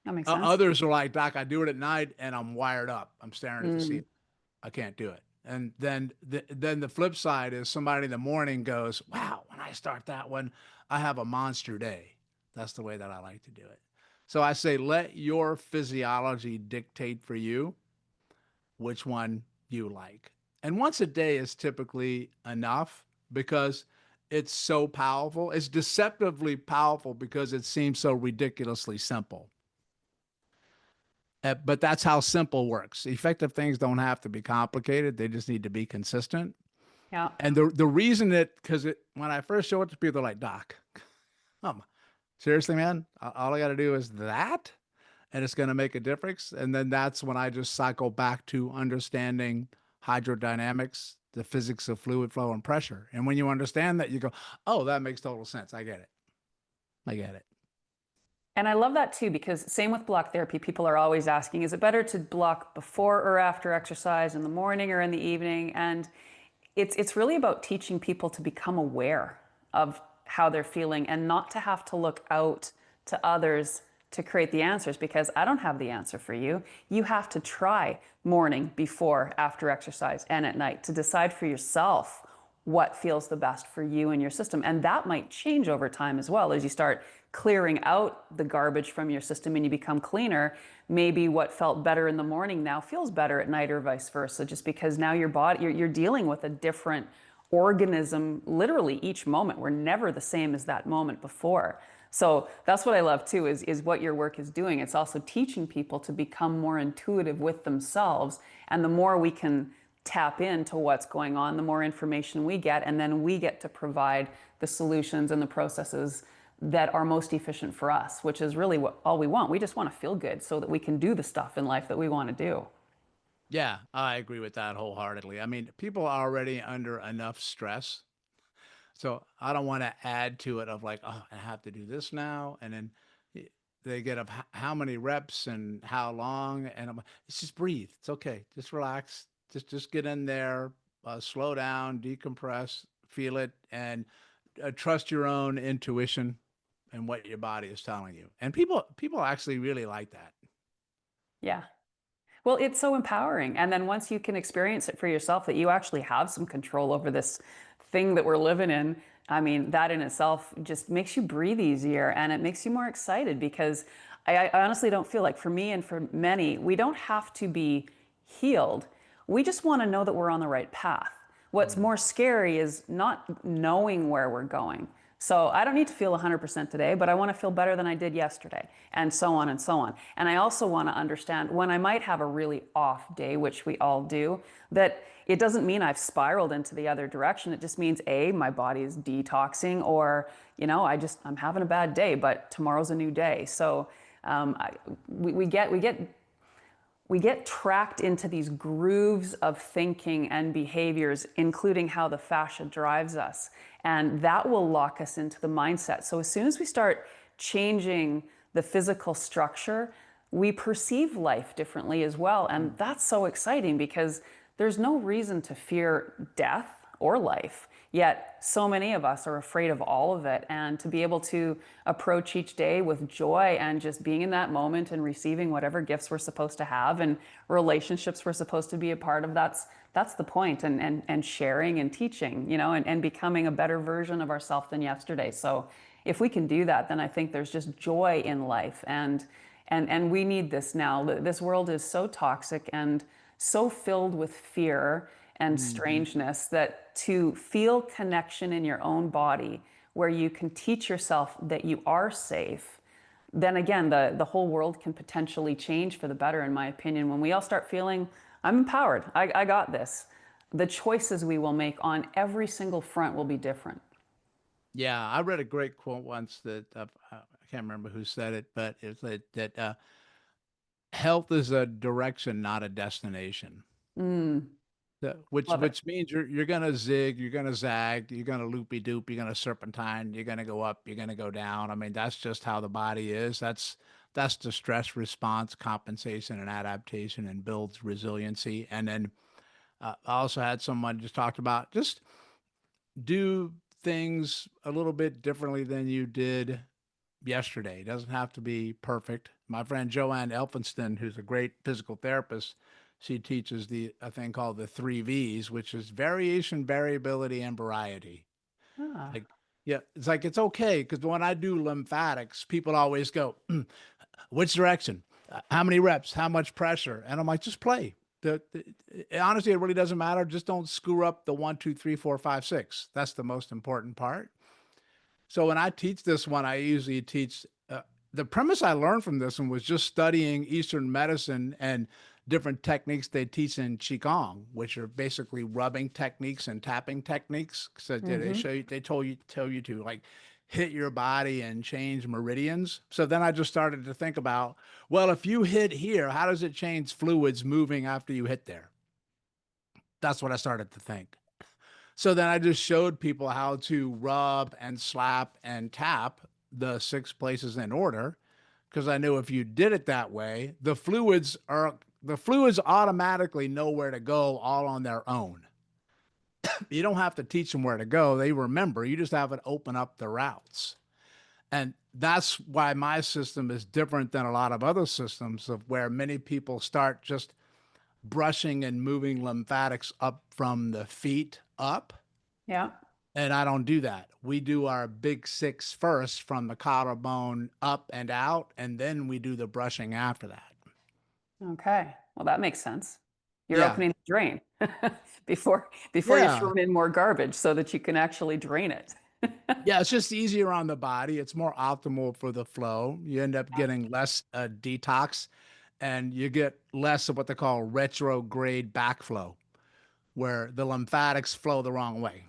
that makes sense. Others are like, Doc, I do it at night and I'm wired up. I'm staring at the Mm, ceiling. I can't do it. And then the flip side is somebody in the morning goes, wow, when I start that one, I have a monster day. That's the way that I like to do it. So I say, let your physiology dictate for you which one you like. And once a day is typically enough because it's so powerful. It's deceptively powerful because it seems so ridiculously simple. But that's how simple works. Effective things don't have to be complicated. They just need to be consistent. yeah. And the reason that, because when I first show it to people, they're like, Doc, seriously, man, all I got to do is that, and it's going to make a difference. And then that's when I just cycle back to understanding hydrodynamics, the physics of fluid flow and pressure. And when you understand that, you go, oh, that makes total sense. I get it. I get it. And I love that too, because same with block therapy, people are always asking, is it better to block before or after exercise, in the morning or in the evening? And it's really about teaching people to become aware of how they're feeling and not to have to look out to others to create the answers, because I don't have the answer for you. You have to try morning, before, after exercise, and at night to decide for yourself what feels the best for you and your system. And that might change over time as well as you start clearing out the garbage from your system and you become cleaner. Maybe what felt better in the morning now feels better at night, or vice versa, just because now your body, you're dealing with a different organism literally each moment. We're never the same as that moment before. So that's what I love too, is what your work is doing. It's also teaching people to become more intuitive with themselves. And the more we can tap into what's going on, the more information we get, and then we get to provide the solutions and the processes that are most efficient for us, which is really what all we want. We just want to feel good so that we can do the stuff in life that we want to do. Yeah, I agree with that wholeheartedly. I mean, people are already under enough stress. So I don't want to add to it of like, oh, I have to do this now. And then they get up how many reps and how long. And I'm like, it's just breathe. It's okay. Just relax. Just get in there, slow down, decompress, feel it, and trust your own intuition and what your body is telling you. And people actually really like that. Yeah. Well, it's so empowering. And then once you can experience it for yourself, that you actually have some control over this thing that we're living in, I mean, that in itself just makes you breathe easier and it makes you more excited, because I honestly don't feel like, for me and for many, we don't have to be healed. We just want to know that we're on the right path. What's Mm. more scary is not knowing where we're going. So I don't need to feel 100% today, but I want to feel better than I did yesterday, and so on and so on. And I also want to understand when I might have a really off day, which we all do, that it doesn't mean I've spiraled into the other direction. It just means, A, my body is detoxing, or, I'm having a bad day, but tomorrow's a new day. So we get tracked into these grooves of thinking and behaviors, including how the fascia drives us. And that will lock us into the mindset. So as soon as we start changing the physical structure, we perceive life differently as well. And that's so exciting, because there's no reason to fear death or life. Yet so many of us are afraid of all of it. And to be able to approach each day with joy and just being in that moment and receiving whatever gifts we're supposed to have and relationships we're supposed to be a part of, that's the point. And sharing and teaching, and becoming a better version of ourselves than yesterday. So if we can do that, then I think there's just joy in life. And we need this now. This world is so toxic and so filled with fear and Mhm. strangeness, that to feel connection in your own body, where you can teach yourself that you are safe, then again, the whole world can potentially change for the better, in my opinion. When we all start feeling, I'm empowered, I got this, the choices we will make on every single front will be different. Yeah, I read a great quote once that I can't remember who said it, but it's that health is a direction, not a destination. Mm, Which love it. which means you're gonna zig, you're gonna zag, you're gonna loopy doop, you're gonna serpentine, you're gonna go up, you're gonna go down. I mean, that's just how the body is. That's the stress response, compensation, and adaptation, and builds resiliency. And then I also had someone just talked about just do things a little bit differently than you did yesterday. It doesn't have to be perfect. My friend Joanne Elphinston, who's a great physical therapist, she teaches the a thing called the three V's, which is variation, variability, and variety. Ah, Like, yeah, it's like it's okay because when I do lymphatics, people always go, "Which direction? How many reps? How much pressure?" And I'm like, "Just play." Honestly, it really doesn't matter. Just don't screw up the 1, 2, 3, 4, 5, 6. That's the most important part. So when I teach this one, I usually teach the premise I learned from this one was just studying Eastern medicine and different techniques they teach in Qigong, which are basically rubbing techniques and tapping techniques. So they mm-hmm. show you, they tell you to like hit your body and change meridians. So then I just started to think about, well, if you hit here, how does it change fluids moving after you hit there? That's what I started to think. So then I just showed people how to rub and slap and tap the six places in order because I knew if you did it that way, the fluids automatically know where to go all on their own. You don't have to teach them where to go. They remember. You just have it open up the routes. And that's why my system is different than a lot of other systems of where many people start just brushing and moving lymphatics up from the feet up. Yeah. And I don't do that. We do our big six first from the collarbone up and out, and then we do the brushing after that. Okay. Well, that makes sense. You're Yeah. opening the drain before you're Yeah. throwing in more garbage so that you can actually drain it. Yeah. It's just easier on the body. It's more optimal for the flow. You end up getting less detox and you get less of what they call retrograde backflow, where the lymphatics flow the wrong way.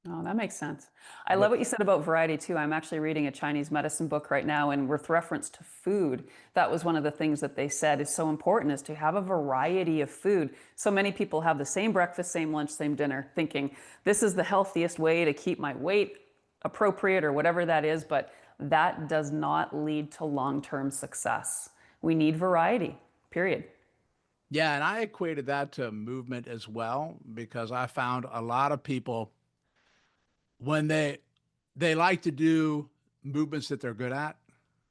Oh, that makes sense. I love But what you said about variety too. I'm actually reading a Chinese medicine book right now, and with reference to food, that was one of the things that they said is so important is to have a variety of food. So many people have the same breakfast, same lunch, same dinner, thinking this is the healthiest way to keep my weight appropriate or whatever that is, but that does not lead to long-term success. We need variety, period. yeah, and I equated that to movement as well because I found a lot of people when they like to do movements that they're good at.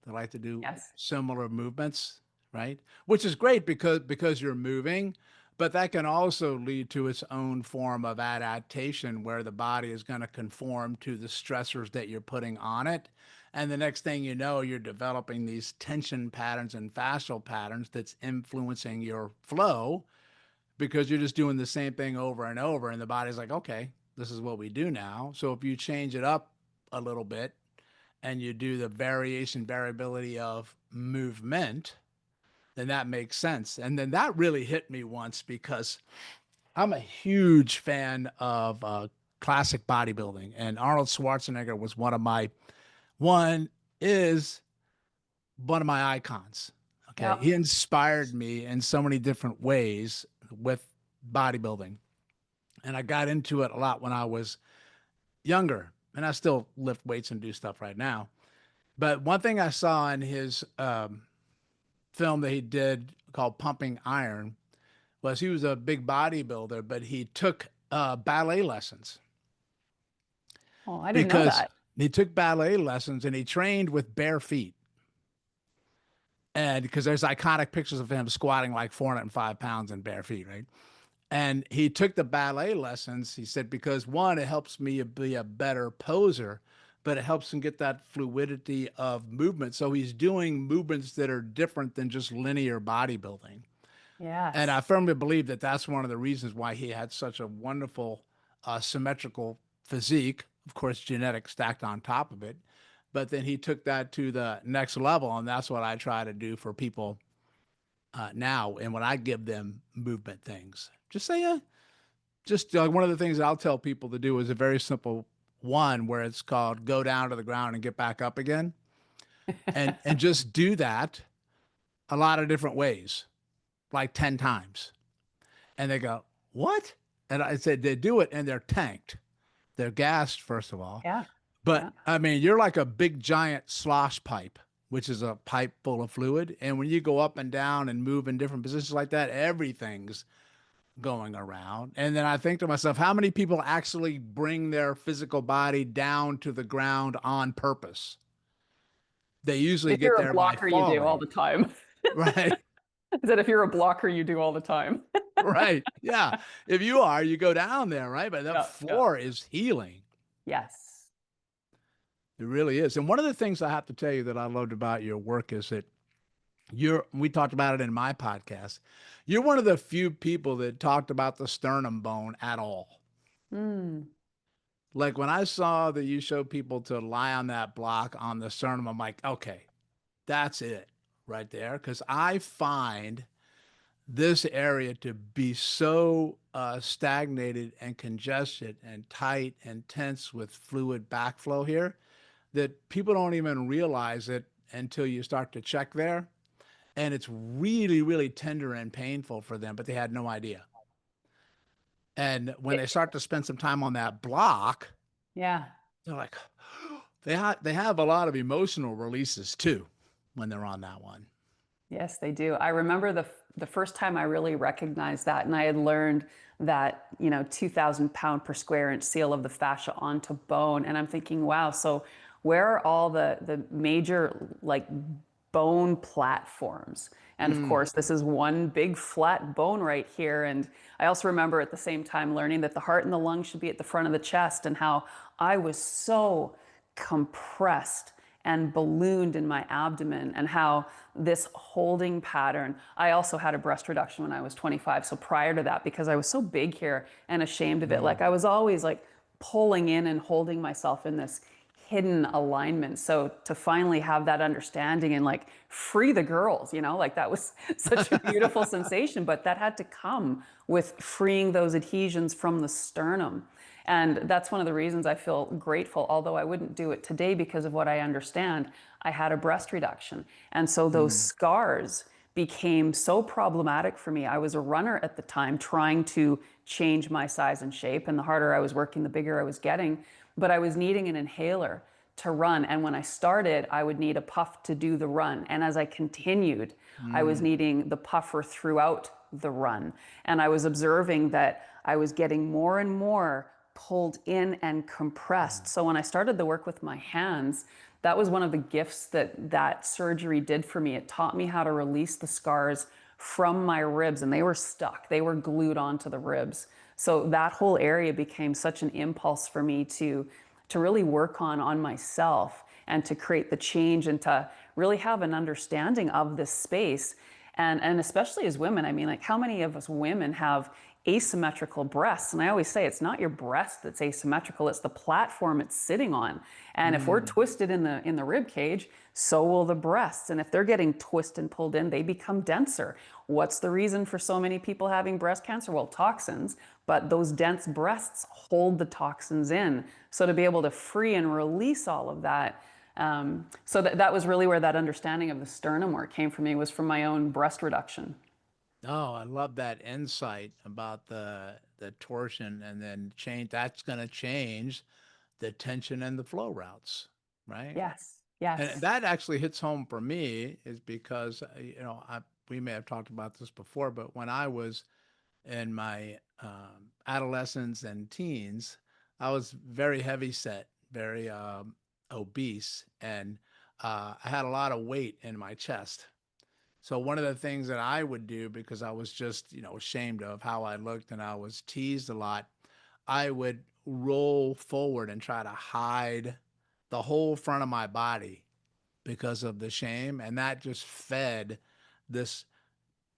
They like to do Yes. similar movements, right? Which is great because you're moving, but that can also lead to its own form of adaptation where the body is going to conform to the stressors that you're putting on it. And the next thing you know, you're developing these tension patterns and fascial patterns that's influencing your flow because you're just doing the same thing over and over. And the body's like, okay, this is what we do now. So if you change it up a little bit and you do the variation, variability of movement, then that makes sense. And then that really hit me once because I'm a huge fan of classic bodybuilding. And Arnold Schwarzenegger was one is one of my icons. Okay. He Yep. inspired me in so many different ways with bodybuilding. And I got into it a lot when I was younger. And I still lift weights and do stuff right now. But one thing I saw in his film that he did called Pumping Iron was he was a big bodybuilder, but he took ballet lessons Oh, I didn't know because that. he took ballet lessons and he trained with bare feet. And because there's iconic pictures of him squatting like 405 pounds in bare feet, right? And he took the ballet lessons. He said, because one, it helps me be a better poser, but it helps him get that fluidity of movement. So he's doing movements that are different than just linear bodybuilding. And I Yes. firmly believe that that's one of the reasons why he had such a wonderful symmetrical physique. Of course, genetics stacked on top of it. But then he took that to the next level. And that's what I try to do for people now. And when I give them movement things, just say, just one of the things I'll tell people to do is a very simple. one where it's called go down to the ground and get back up again, and just do that a lot of different ways, like 10 times. And they go, what? And I said, they do it and they're tanked. They're gassed, first of all. Yeah. But Yeah. I mean, you're like a big giant slosh pipe, which is a pipe full of fluid. And when you go up and down and move in different positions like that, everything's going around. And then I think to myself, how many people actually bring their physical body down to the ground on purpose? They usually If get you're a there by blocker, you do all falling, the time. right? Is that if you're a blocker, you do all the time? Right. Yeah. If you are, you go down there, right? But that Yeah. Yeah. floor is healing. Yes. It really is. And one of the things I have to tell you that I loved about your work is that we talked about it in my podcast. You're one of the few people that talked about the sternum bone at all. Mm. Like when I saw that you showed people to lie on that block on the sternum, I'm like, okay, that's it right there. Because I find this area to be so stagnated and congested and tight and tense with fluid backflow here that people don't even realize it until you start to check there. And it's really, really tender and painful for them, but they had no idea. And when they start to spend some time on that block, Yeah. they're like, they have a lot of emotional releases too when they're on that one. Yes, they do. I remember the first time I really recognized that, and I had learned that 2,000 pound per square inch seal of the fascia onto bone, and I'm thinking, wow, so where are all the major like bone platforms? And of Mm, course, this is one big flat bone right here. And I also remember at the same time learning that the heart and the lungs should be at the front of the chest, and how I was so compressed and ballooned in my abdomen, and how this holding pattern. I also had a breast reduction when I was 25. So prior to that, because I was so big here and ashamed of it, mm. like I was always like pulling in and holding myself in this hidden alignment. So to finally have that understanding and like free the girls, like that was such a beautiful sensation, but that had to come with freeing those adhesions from the sternum. And that's one of the reasons I feel grateful, although I wouldn't do it today because of what I understand. I had a breast reduction. And so those Mm. scars became so problematic for me. I was a runner at the time trying to change my size and shape. And the harder I was working, the bigger I was getting. But I was needing an inhaler to run. And when I started, I would need a puff to do the run. And as I continued, I was Mm. needing the puffer throughout the run. And I was observing that I was getting more and more pulled in and compressed. So when I started the work with my hands, that was one of the gifts that surgery did for me. It taught me how to release the scars from my ribs, and they were stuck. They were glued onto the ribs. So that whole area became such an impulse for me to really work on myself and to create the change and to really have an understanding of this space. And especially as women, I mean, like how many of us women have asymmetrical breasts? And I always say it's not your breast that's asymmetrical, it's the platform it's sitting on. And if we're Mm. twisted in the rib cage, so will the breasts. And if they're getting twisted and pulled in, they become denser. What's the reason for so many people having breast cancer? Well, toxins, but those dense breasts hold the toxins in. So to be able to free and release all of that, so that was really where that understanding of the sternum work came from me, was from my own breast reduction. Oh, I love that insight about the torsion and then change. That's going to change the tension and the flow routes, right? Yes, And yes, that actually hits home for me is because we may have talked about this before, but when I was in my adolescence and teens, I was very heavy set, very obese, and I had a lot of weight in my chest. So one of the things that I would do, because I was just, ashamed of how I looked and I was teased a lot, I would roll forward and try to hide the whole front of my body because of the shame. And that just fed this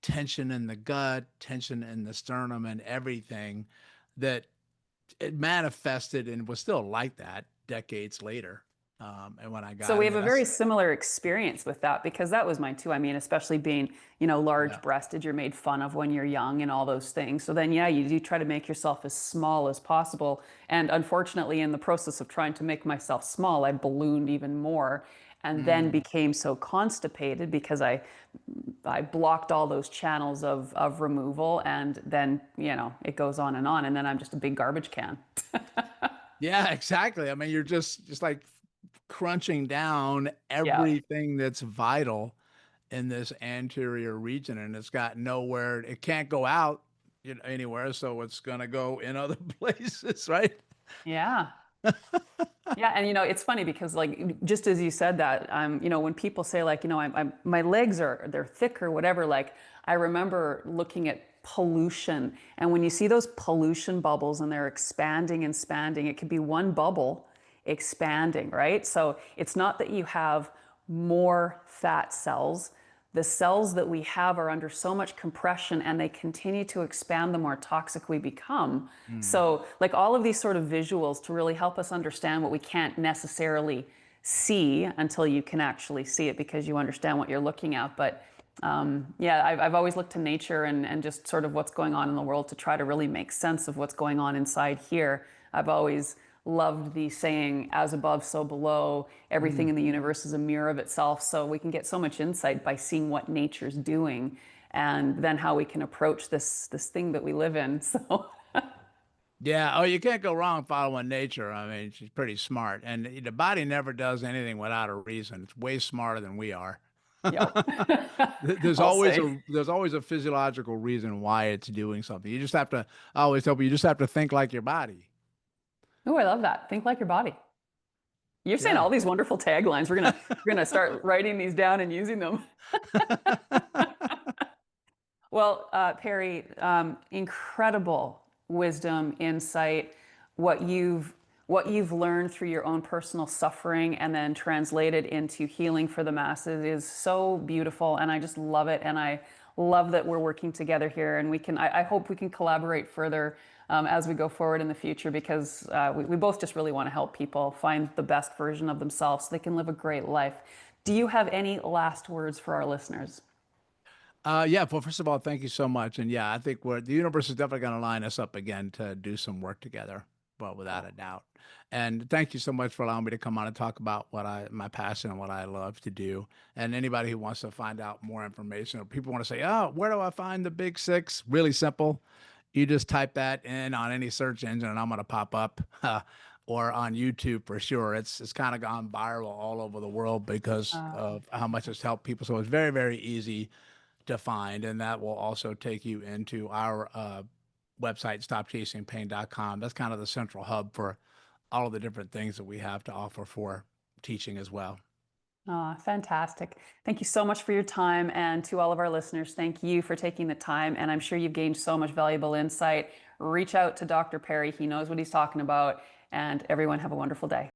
tension in the gut, tension in the sternum, and everything that it manifested and was still like that decades later. And when I So got we in have there, a very that's similar experience with that because that was mine too. I mean, especially being, large yeah. breasted, you're made fun of when you're young and all those things. So then, yeah, you do try to make yourself as small as possible. And unfortunately, in the process of trying to make myself small, I ballooned even more and then Mm. became so constipated because I blocked all those channels of removal. And then, it goes on. And then I'm just a big garbage can. Yeah, exactly. I mean, you're just like crunching down Yeah. everything that's vital in this anterior region, and it's got nowhere. It can't go out, anywhere, so it's gonna go in other places, right? Yeah. Yeah, and it's funny because like just as you said that, when people say like, my legs they're thick or whatever, like I remember looking at pollution, and when you see those pollution bubbles and they're expanding and expanding, it could be one bubble expanding, right? So it's not that you have more fat cells. The cells that we have are under so much compression and they continue to expand the more toxic we become. Mm. So, like all of these sort of visuals to really help us understand what we can't necessarily see until you can actually see it because you understand what you're looking at. But yeah, I've always looked to nature and just sort of what's going on in the world to try to really make sense of what's going on inside here. I've always loved the saying, as above, so below. Everything Mm. in the universe is a mirror of itself. So we can get so much insight by seeing what nature's doing and then how we can approach this thing that we live in. So, Yeah. Oh, you can't go wrong following nature. I mean, she's pretty smart, and the body never does anything without a reason. It's way smarter than we are. yep. There's I'll always say. a physiological reason why it's doing something. You just have to. I always tell people you just have to think like your body. Oh, I love that. Think like your body. You're saying Yeah. all these wonderful taglines. We're gonna start writing these down and using them. Well, Perry, incredible wisdom, insight, what you've learned through your own personal suffering and then translated into healing for the masses is so beautiful, and I just love it. And I love that we're working together here, and I hope we can collaborate further as we go forward in the future because we both just really want to help people find the best version of themselves so they can live a great life. Do you have any last words for our listeners? Yeah. Well, first of all, thank you so much. And yeah, I think the universe is definitely going to line us up again to do some work together. Well, without a doubt. And thank you so much for allowing me to come on and talk about my passion and what I love to do. And anybody who wants to find out more information or people want to say, oh, where do I find the Big Six? Really simple. You just type that in on any search engine and I'm going to pop up. Or on YouTube for sure. It's kind of gone viral all over the world because of how much it's helped people. So it's very, very easy to find, and that will also take you into our website, stopchasingpain.com. That's kind of the central hub for all of the different things that we have to offer for teaching as well. Fantastic. Thank you so much for your time. And to all of our listeners, thank you for taking the time. And I'm sure you've gained so much valuable insight. Reach out to Dr. Perry. He knows what he's talking about. And everyone have a wonderful day.